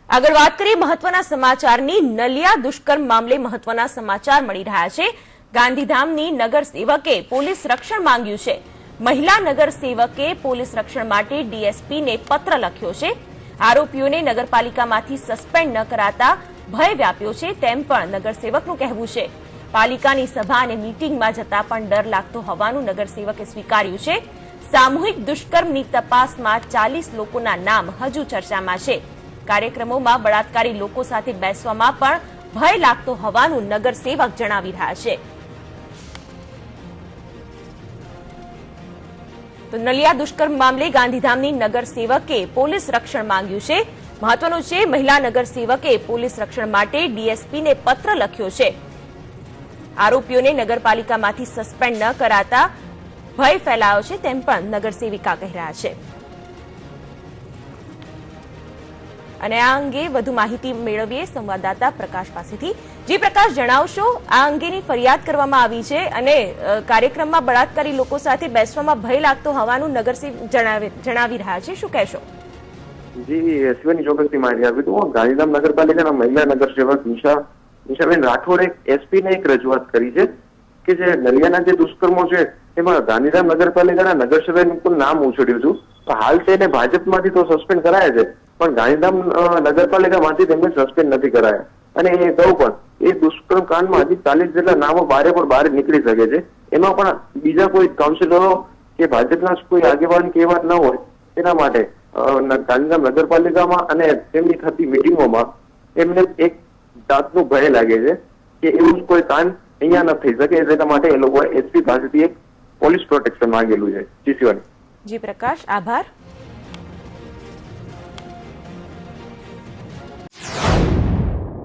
આગળ વાત કરીએ મહત્વના સમાચારની। નલિયા દુષ્કર્મ મામલે મહત્વના સમાચાર મળી રહ્યા છે। ગાંધીધામની નગર સેવકે પોલીસ રક્ષણ માંગ્યું છે। મહિલા નગર સેવકે પોલીસ રક્ષણ માટે ડીએસપીને પત્ર લખ્યો છે। આરોપીઓને નગરપાલિકામાંથી સસ્પેન્ડ ન કરાતા ભય વ્યાપ્યો છે તેમ પણ નગર સેવકનું કહેવું છે। પાલિકાની સભા અને મીટિંગમાં જતા પણ ડર લાગતો હોવાનું નગર સેવકે સ્વીકાર્યું છે। સામૂહિક દુષ્કર્મની તપાસમાં 40 લોકોના નામ હજુ ચર્ચામાં છે। કાર્યક્રમોમાં બળાત્કારી લોકો સાથે બેસવામાં પણ ભય લાગતો હોવાનું નગર સેવક જણાવી રહ્યા છે। તો નલિયા દુષ્કર્મ મામલે ગાંધીધામની નગર સેવકે પોલીસ રક્ષણ માંગ્યું છે। મહત્વનું છે મહિલા નગર સેવકે પોલીસ રક્ષણ માટે ડીએસપીને પત્ર લખ્યો છે। આરોપીઓને નગરપાલિકામાંથી સસ્પેન્ડ ન કરાતા ભય ફેલાયો છે તેમ પણ નગર સેવિકા કહી રહ્યા છે। અને આ અંગે વધુ માહિતી મેળવીએ સંવાદદાતા પ્રકાશ પાસેથી। જી પ્રકાશ, જણાવશો આ અંગેની ફરિયાદ કરવામાં આવી છે અને કાર્યક્રમમાં બળાત્કારી લોકો સાથે બેસવામાં ભય લાગતો હોવાનું નગરસેવક જણાવી રહ્યા છે, શું કહેશો? જી, શિવાની ચોક્કસથી માહિતી આપી દઉં। ગાંધીધામ નગરપાલિકાના મહિલા નગર સેવક નિશાબેન રાઠોડે એસપીને એક રજૂઆત કરી છે કે જે નલિયાના જે દુષ્કર્મો છે એમાં ગાંધીધામ નગરપાલિકાના નગર સેવકનું નામ ઉછળ્યું હતું। તો હાલ તેને ભાજપમાંથી તો સસ્પેન્ડ કરાયા છે પણ ગાંધીધામ નગરપાલિકામાંથી તેમને સસ્પેન્ડ નથી કરાયા। અને એ કહું પણ એ દુષ્કર્મ કાંડમાં હજી 40 જેટલા નામો બહાર નીકળી શકે છે। એમાં પણ બીજા કોઈ કાઉન્સિલરો કે ભાજપના કોઈ આગેવાન કે એવા ન હોય તેના માટે ગાંધીધામ નગરપાલિકામાં અને તેમની થતી મિટિંગોમાં એમને એક જાતનું ભય લાગે છે કે એવું કોઈ કાંડ અહીંયા ન થઈ શકે। તેના માટે એ લોકોએ એસપી પાસેથી એક પોલીસ પ્રોટેક્શન માંગેલું છે। જી શિવાની। જી પ્રકાશ, આભાર।